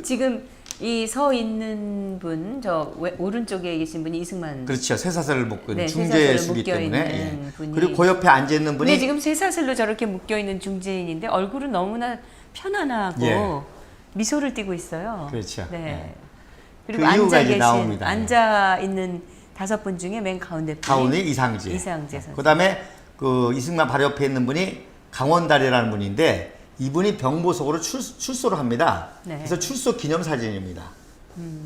지금 이 서 있는 분, 저 오른쪽에 계신 분이 이승만. 그렇죠. 쇠사슬을 묶은 네, 중재의 쇠사슬을 수기 때문에. 묶여있는 분이. 그리고 그 옆에 앉아 있는 분이 근데 지금 쇠사슬로 저렇게 묶여 있는 중재인인데 얼굴은 너무나 편안하고 예. 미소를 띠고 있어요. 그렇죠. 네. 예. 그리고 그 이유가 앉아 이제 계신 나옵니다. 앉아 있는 5분 중에 맨 가운데 분이 가운데 이상제. 선생. 그 다음에 그 이승만 바로 옆에 있는 분이 강원달이라는 분인데 이분이 병보석으로 출소를 합니다. 네. 그래서 출소 기념 사진입니다.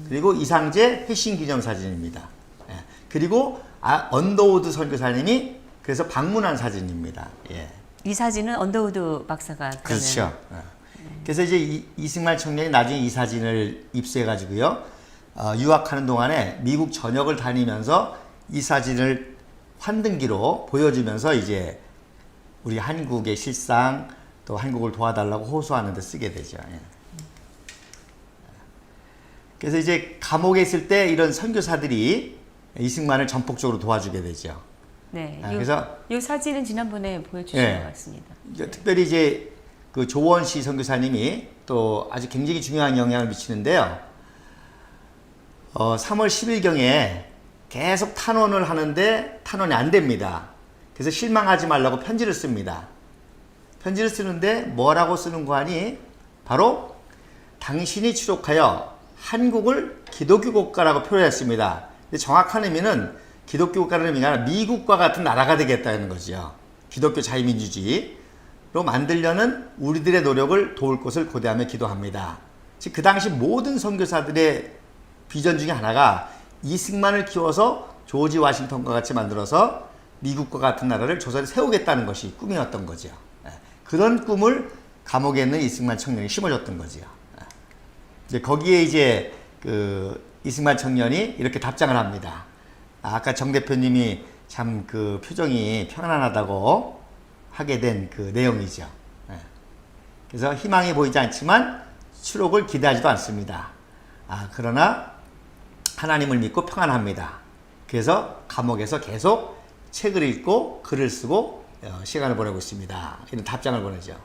그리고 이상제 회신 기념 사진입니다. 예. 그리고 언더우드 선교사님이 그래서 방문한 사진입니다. 예. 이 사진은 언더우드 박사가 그렇죠. 그래서 이제 이승만 청년이 나중에 이 사진을 입수해가지고요. 유학하는 동안에 미국 전역을 다니면서 이 사진을 환등기로 보여주면서 이제 우리 한국의 실상 또 한국을 도와달라고 호소하는 데 쓰게 되죠. 예. 그래서 이제 감옥에 있을 때 이런 선교사들이 이승만을 전폭적으로 도와주게 되죠. 네. 그래서 이 사진은 지난번에 보여주신 예. 것 같습니다. 특별히 이제 그 조원시 선교사님이 또 아주 굉장히 중요한 영향을 미치는데요. 3월 10일경에 계속 탄원을 하는데 탄원이 안 됩니다. 그래서 실망하지 말라고 편지를 씁니다. 편지를 쓰는데 뭐라고 쓰는 거 하니? 바로 당신이 추록하여 한국을 기독교 국가라고 표현했습니다. 근데 정확한 의미는 기독교 국가라는 의미가 아니라 미국과 같은 나라가 되겠다는 거죠. 기독교 자유민주주의로 만들려는 우리들의 노력을 도울 것을 고대하며 기도합니다. 즉 그 당시 모든 선교사들의 비전 중에 하나가 이승만을 키워서 조지 워싱턴과 같이 만들어서 미국과 같은 나라를 조선에 세우겠다는 것이 꿈이었던 거죠. 그런 꿈을 감옥에 있는 이승만 청년이 심어줬던 거죠. 이제 거기에 이제 그 이승만 청년이 이렇게 답장을 합니다. 아까 정 대표님이 참 그 표정이 편안하다고 하게 된 그 내용이죠. 그래서 희망이 보이지 않지만 추록을 기대하지도 않습니다. 그러나 하나님을 믿고 평안합니다. 그래서 감옥에서 계속 책을 읽고 글을 쓰고 시간을 보내고 있습니다. 이런 답장을 보내죠.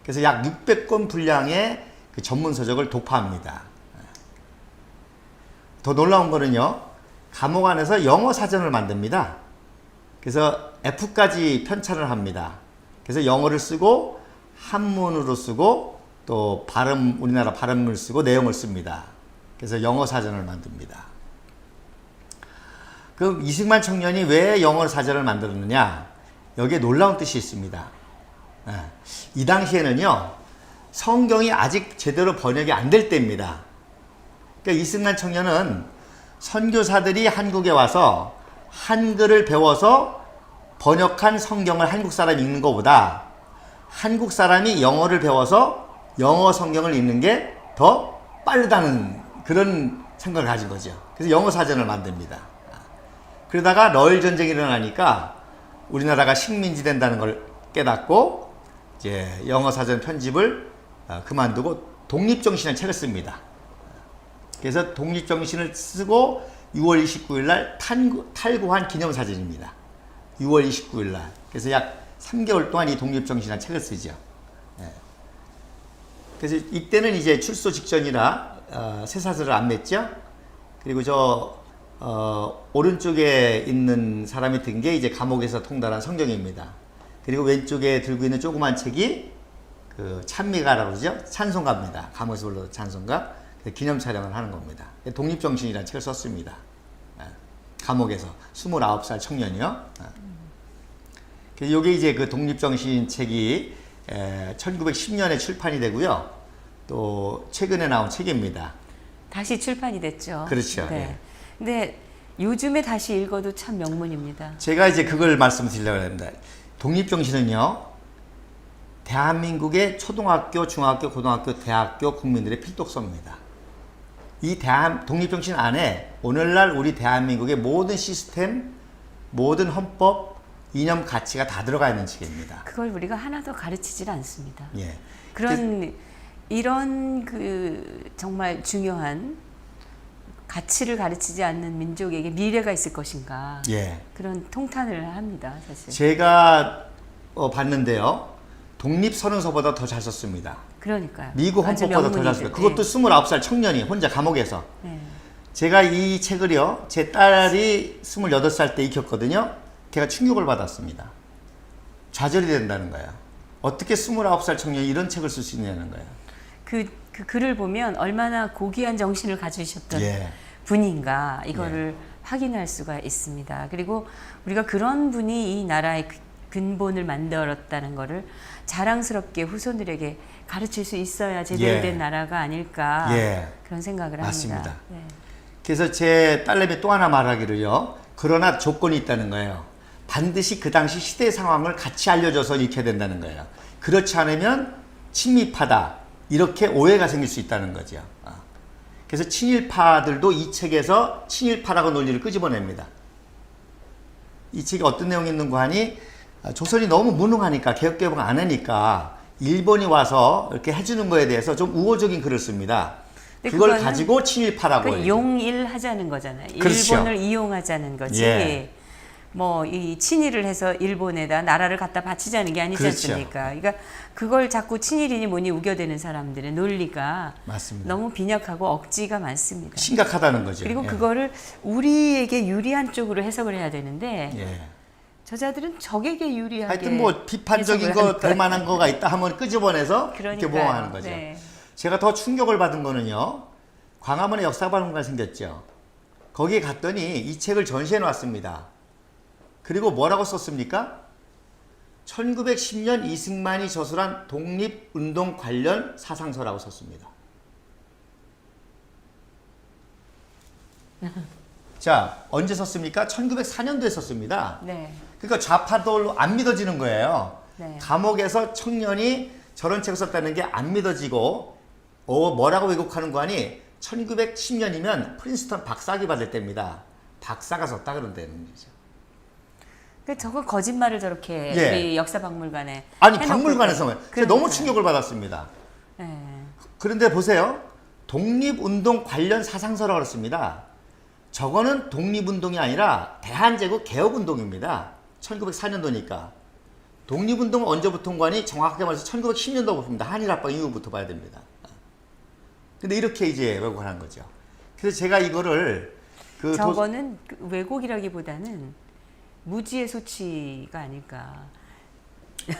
그래서 약 600권 분량의 그 전문 서적을 독파합니다. 더 놀라운 거는요, 감옥 안에서 영어 사전을 만듭니다. 그래서 F까지 편찬을 합니다. 그래서 영어를 쓰고 한문으로 쓰고 또 발음, 우리나라 발음을 쓰고 내용을 씁니다. 그래서 영어 사전을 만듭니다. 그럼 이승만 청년이 왜 영어 사전을 만들었느냐? 여기에 놀라운 뜻이 있습니다. 이 당시에는요, 성경이 아직 제대로 번역이 안 될 때입니다. 그러니까 이승만 청년은 선교사들이 한국에 와서 한글을 배워서 번역한 성경을 한국 사람이 읽는 것보다 한국 사람이 영어를 배워서 영어 성경을 읽는 게 더 빠르다는 그런 생각을 가진 거죠. 그래서 영어 사전을 만듭니다. 그러다가 러일 전쟁이 일어나니까 우리나라가 식민지 된다는 걸 깨닫고 이제 영어 사전 편집을 그만두고 독립정신이라는 책을 씁니다. 그래서 독립정신을 쓰고 6월 29일 날 탈고한 기념사진입니다. 6월 29일 날. 그래서 약 3개월 동안 이 독립정신이라는 책을 쓰죠. 그래서 이때는 이제 출소 직전이라 쇠사슬을 안 맸죠. 그리고 오른쪽에 있는 사람이 든 게 이제 감옥에서 통달한 성경입니다. 그리고 왼쪽에 들고 있는 조그만 책이 그 찬미가라고 그러죠. 찬송가입니다. 감옥에서 불러도 찬송가. 기념 촬영을 하는 겁니다. 독립정신이라는 책을 썼습니다. 감옥에서 29살 청년이요. 이게 이제 그 독립정신 책이 1910년에 출판이 되고요. 또 최근에 나온 책입니다. 다시 출판이 됐죠. 그렇죠. 네. 예. 근데 요즘에 다시 읽어도 참 명문입니다. 제가 이제 그걸 말씀드리려고 합니다. 독립정신은요, 대한민국의 초등학교, 중학교, 고등학교, 대학교 국민들의 필독서입니다. 이 독립정신 안에 오늘날 우리 대한민국의 모든 시스템, 모든 헌법, 이념, 가치가 다 들어가 있는 책입니다. 그걸 우리가 하나도 가르치질 않습니다. 예. 이런 그 정말 중요한 가치를 가르치지 않는 민족에게 미래가 있을 것인가. 예. 그런 통탄을 합니다, 사실. 제가 봤는데요. 독립선언서보다 더 잘 썼습니다. 그러니까요. 미국 헌법보다 더 잘 썼어요. 그것도 29살 청년이 혼자 감옥에서. 네. 제가 이 책을요, 제 딸이 28살 때 익혔거든요. 걔가 충격을 받았습니다. 좌절이 된다는 거예요. 어떻게 29살 청년이 이런 책을 쓸 수 있냐는 거예요. 그 글을 보면 얼마나 고귀한 정신을 가지셨던 예. 분인가 이거를 확인할 수가 있습니다. 그리고 우리가 그런 분이 이 나라의 근본을 만들었다는 거를 자랑스럽게 후손들에게 가르칠 수 있어야 제대로 된 나라가 아닐까 그런 생각을 맞습니다. 합니다. 네. 그래서 제 딸내미 또 하나 말하기를요. 그러나 조건이 있다는 거예요. 반드시 그 당시 시대 상황을 같이 알려줘서 읽혀야 된다는 거예요. 그렇지 않으면 친미파다. 이렇게 오해가 생길 수 있다는 거죠. 그래서 친일파들도 이 책에서 친일파라고 논리를 끄집어냅니다. 이 책이 어떤 내용이 있는 거 하니 조선이 너무 무능하니까 개혁개방 안 하니까 일본이 와서 이렇게 해주는 거에 대해서 좀 우호적인 글을 씁니다. 그걸 가지고 친일파라고 해요. 용일하자는 거잖아요. 그렇죠. 일본을 이용하자는 거지. 예. 뭐 이 친일을 해서 일본에다 나라를 갖다 바치자는 게 아니지 그렇죠. 않습니까? 그러니까 그걸 자꾸 친일이니 뭐니 우겨대는 사람들의 논리가 맞습니다. 너무 빈약하고 억지가 많습니다. 심각하다는 거죠. 그리고 그거를 우리에게 유리한 쪽으로 해석을 해야 되는데 저자들은 적에게 유리하게 하여튼 뭐 비판적인 거 될 만한 거가 있다 하면 끄집어내서 이렇게 모험하는 거죠. 네. 제가 더 충격을 받은 거는요. 광화문에 역사박물관 생겼죠. 거기에 갔더니 이 책을 전시해 놨습니다. 그리고 뭐라고 썼습니까? 1910년 이승만이 저술한 독립운동 관련 사상서라고 썼습니다. 자, 언제 썼습니까? 1904년도에 썼습니다. 네. 그러니까 좌파도 안 믿어지는 거예요. 네. 감옥에서 청년이 저런 책을 썼다는 게 안 믿어지고 뭐라고 왜곡하는 거 아니 1910년이면 프린스턴 박사학위 받을 때입니다. 박사가 썼다 그런다는 거죠. 그 저거 거짓말을 저렇게 예. 우리 역사박물관에 아니 해놓고 박물관에서만 제가 그러니까요. 너무 충격을 받았습니다. 네. 그런데 보세요. 독립운동 관련 사상서라고 그랬습니다. 저거는 독립운동이 아니라 대한제국 개혁운동입니다. 1904년도니까. 독립운동은 언제부터인 거니? 정확하게 말해서 1910년도부터입니다. 한일합방 이후부터 봐야 됩니다. 근데 이렇게 이제 왜곡하는 거죠. 그래서 제가 이거를 저거는 왜곡이라기보다는 무지의 소치가 아닐까.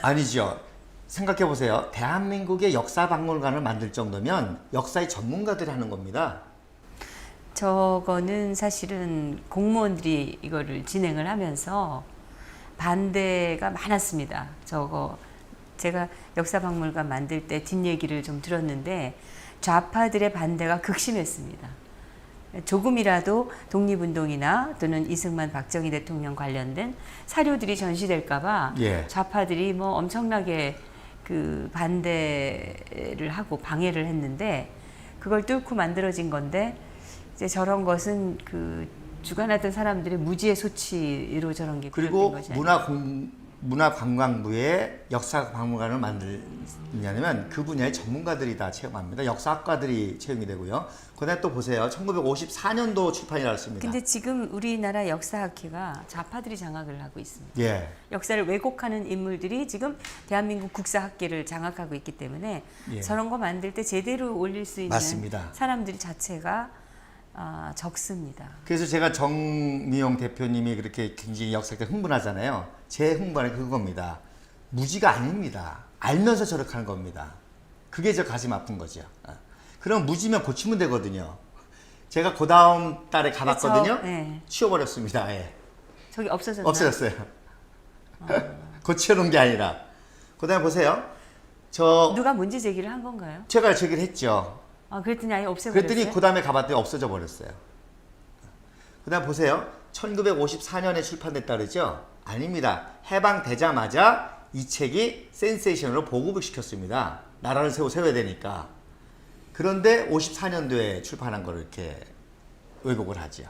아니죠. 생각해 보세요. 대한민국의 역사박물관을 만들 정도면 역사의 전문가들이 하는 겁니다. 저거는 사실은 공무원들이 이거를 진행을 하면서 반대가 많았습니다. 저거 제가 역사박물관 만들 때 뒷얘기를 좀 들었는데 좌파들의 반대가 극심했습니다. 조금이라도 독립운동이나 또는 이승만 박정희 대통령 관련된 사료들이 전시될까봐 예. 좌파들이 뭐 엄청나게 그 반대를 하고 방해를 했는데 그걸 뚫고 만들어진 건데 이제 저런 것은 그 주관하던 사람들의 무지의 소치로 저런 게 그리고 비롯된 것이 아니에요. 문화관광부의 역사박물관을 만들냐면 그 분야의 전문가들이 다 채용합니다. 역사학과들이 채용이 되고요. 그다음에 또 보세요. 1954년도 출판이라고 했습니다. 근데 지금 우리나라 역사학회가 좌파들이 장악을 하고 있습니다. 예. 역사를 왜곡하는 인물들이 지금 대한민국 국사학계를 장악하고 있기 때문에 예. 저런 거 만들 때 제대로 올릴 수 있는 맞습니다. 사람들 자체가 적습니다. 그래서 제가 정미용 대표님이 그렇게 굉장히 역사에 흥분하잖아요. 제 흥분은 그겁니다. 무지가 아닙니다. 알면서 저렇게 하는 겁니다. 그게 저 가슴 아픈 거죠. 그럼 무지면 고치면 되거든요. 제가 그 다음 달에 가봤거든요. 네. 치워버렸습니다. 예. 저기 없어졌나요? 없어졌어요. 고쳐놓은 게 아니라. 그 다음에 보세요. 누가 문제 제기를 한 건가요? 제가 제기를 했죠. 그랬더니 아예 없애버렸어요? 그랬더니 그 다음에 가봤더니 없어져 버렸어요. 그 다음 보세요. 1954년에 출판됐다 그러죠? 아닙니다. 해방되자마자 이 책이 센세이션으로 보급을 시켰습니다. 나라를 세워야 되니까. 그런데 54년도에 출판한 걸 이렇게 왜곡을 하죠.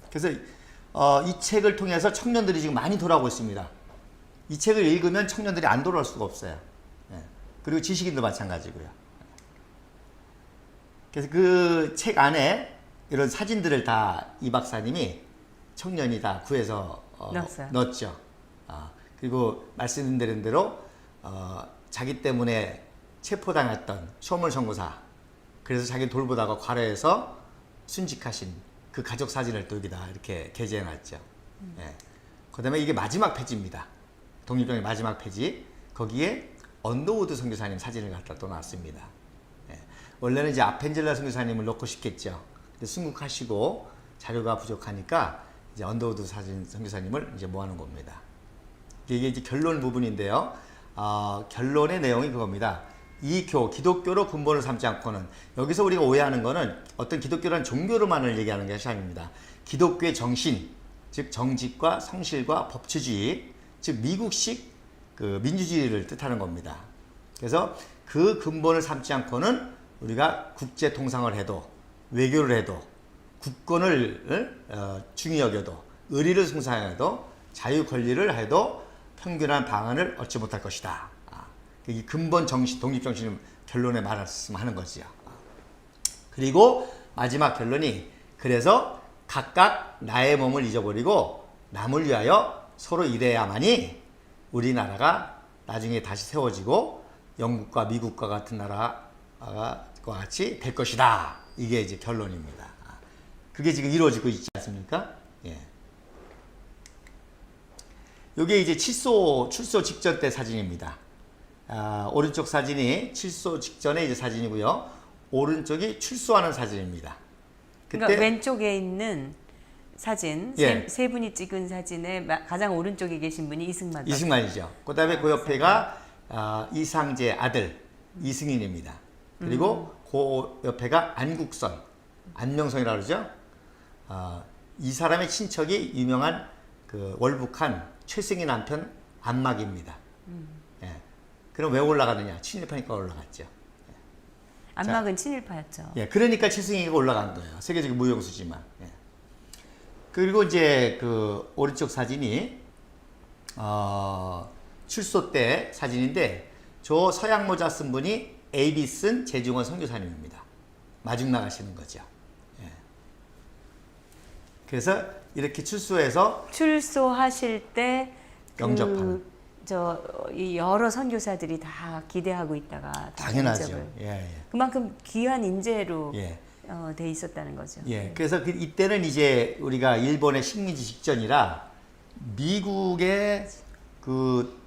그래서 이 책을 통해서 청년들이 지금 많이 돌아오고 있습니다. 이 책을 읽으면 청년들이 안 돌아올 수가 없어요. 그리고 지식인도 마찬가지고요. 그래서 그 책 안에 이런 사진들을 다 이 박사님이 청년이 다 구해서 넣었죠. 그리고 말씀드린 대로 자기 때문에 체포당했던 쇼물 선고사, 그래서 자기 돌보다가 과로해서 순직하신 그 가족 사진을 또 여기다 이렇게 게재해놨죠. 예. 그 다음에 이게 마지막 페이지입니다. 독립정의 마지막 페이지. 거기에 언더우드 선교사님 사진을 갖다 또 놨습니다. 예. 원래는 이제 아펜젤라 선교사님을 넣고 싶겠죠. 근데 순국하시고 자료가 부족하니까 이제 언더우드 선교사님을 이제 모아놓은 겁니다. 이게 이제 결론 부분인데요. 결론의 내용이 그겁니다. 기독교로 근본을 삼지 않고는, 여기서 우리가 오해하는 거는 어떤 기독교라는 종교로만을 얘기하는 것이 아닙니다. 기독교의 정신, 즉 정직과 성실과 법치주의, 즉 미국식 그 민주주의를 뜻하는 겁니다. 그래서 그 근본을 삼지 않고는 우리가 국제 통상을 해도, 외교를 해도, 국권을 중히 여겨도, 의리를 숭상해도, 자유 권리를 해도 평균한 방안을 얻지 못할 것이다. 이 근본 정신, 독립 정신을 결론에 말씀하는 거지요. 그리고 마지막 결론이, 그래서 각각 나의 몸을 잊어버리고 남을 위하여 서로 일해야만이 우리나라가 나중에 다시 세워지고 영국과 미국과 같은 나라와 같이 될 것이다. 이게 이제 결론입니다. 그게 지금 이루어지고 있지 않습니까? 예. 이게 이제 출소 직전 때 사진입니다. 오른쪽 사진이 출소 직전의 이제 사진이고요. 오른쪽이 출소하는 사진입니다. 그때 그러니까 왼쪽에 있는 사진 예. 세 분이 찍은 사진에 가장 오른쪽에 계신 분이 이승만. 이승만이죠. 그다음에 그 옆에가 이상재 아들 이승인입니다. 그리고 그 옆에가 안국선, 안명선이라고 그러죠. 이 사람의 친척이 유명한 그 월북한 최승희 남편 안막입니다. 예. 그럼 왜 올라가느냐? 친일파니까 올라갔죠. 안막은 친일파였죠. 예, 그러니까 최승희가 올라간 거예요. 세계적인 무용수지만. 예. 그리고 이제 그 오른쪽 사진이 출소 때 사진인데 저 서양 모자 쓴 분이 에이비슨 재중원 선교사님입니다. 마중 나가시는 거죠. 예. 그래서 이렇게 출소하실 때 영접하는. 이 여러 선교사들이 다 기대하고 있다가 다 당연하죠. 영접을. 예. 그만큼 귀한 인재로 예. 돼 있었다는 거죠. 예. 그래서 이때는 이제 우리가 일본의 식민지 직전이라 미국의 그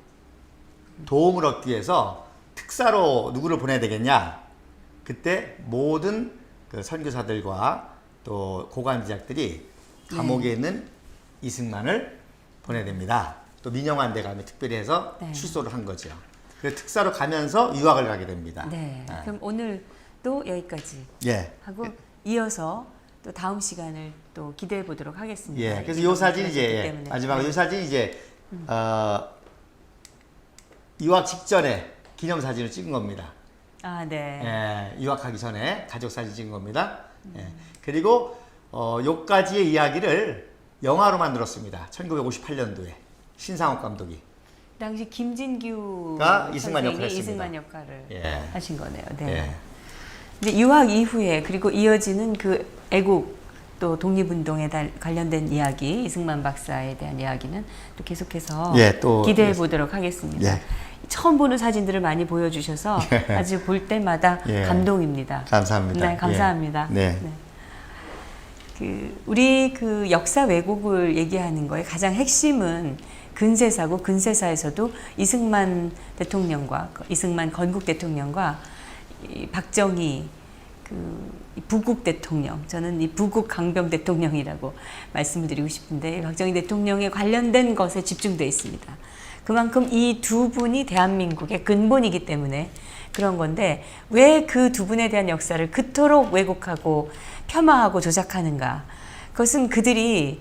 도움을 얻기 위해서 특사로 누구를 보내야 되겠냐? 그때 모든 그 선교사들과 또 고관지작들이 감옥에 있는 이승만을 보내야 됩니다. 또 민영환대 가면 특별히 해서 네. 출소를 한 거죠. 그래서 특사로 가면서 유학을 가게 됩니다. 네. 그럼 오늘도 여기까지 예. 하고 이어서 또 다음 시간을 또 기대해 보도록 하겠습니다. 예. 그래서 이 사진 이제 때문에. 마지막으로 이 사진 이제 유학 직전에 기념 사진을 찍은 겁니다. 네. 예, 유학하기 전에 가족 사진 찍은 겁니다. 예. 그리고 요까지의 이야기를 영화로 만들었습니다. 1958년도에 신상옥 감독이. 당시 김진규가 이승만 선생이 역할을 했습니다. 이승만 역할을 예. 하신 거네요. 네. 예. 이제 유학 이후에 그리고 이어지는 그 애국 또 독립운동에 관련된 이야기, 이승만 박사에 대한 이야기는 또 계속해서 예, 또 기대해 보도록 하겠습니다. 예. 처음 보는 사진들을 많이 보여주셔서 아주 볼 때마다 예. 감동입니다. 감사합니다. 네, 감사합니다. 예. 네. 우리 그 역사 왜곡을 얘기하는 거에 가장 핵심은 근세사고 근세사에서도 이승만 대통령과 이승만 건국 대통령과 이 박정희 이 부국 대통령, 저는 이 부국 강병 대통령이라고 말씀을 드리고 싶은데 박정희 대통령에 관련된 것에 집중되어 있습니다. 그만큼 이 두 분이 대한민국의 근본이기 때문에 그런 건데 왜 그 두 분에 대한 역사를 그토록 왜곡하고 폄하하고 조작하는가? 그것은 그들이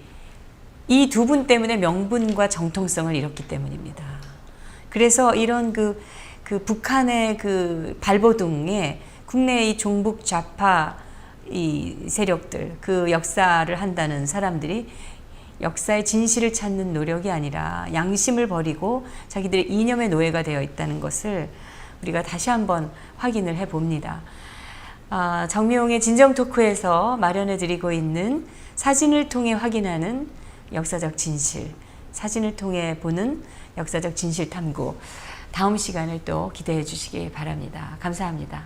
이 두 분 때문에 명분과 정통성을 잃었기 때문입니다. 그래서 이런 그 북한의 그 발버둥에 국내의 이 종북 좌파 이 세력들, 그 역사를 한다는 사람들이 역사의 진실을 찾는 노력이 아니라 양심을 버리고 자기들의 이념의 노예가 되어 있다는 것을 우리가 다시 한번 확인을 해 봅니다. 정미용의 진정 토크에서 마련해 드리고 있는 사진을 통해 확인하는 역사적 진실, 사진을 통해 보는 역사적 진실 탐구, 다음 시간을 또 기대해 주시기 바랍니다. 감사합니다.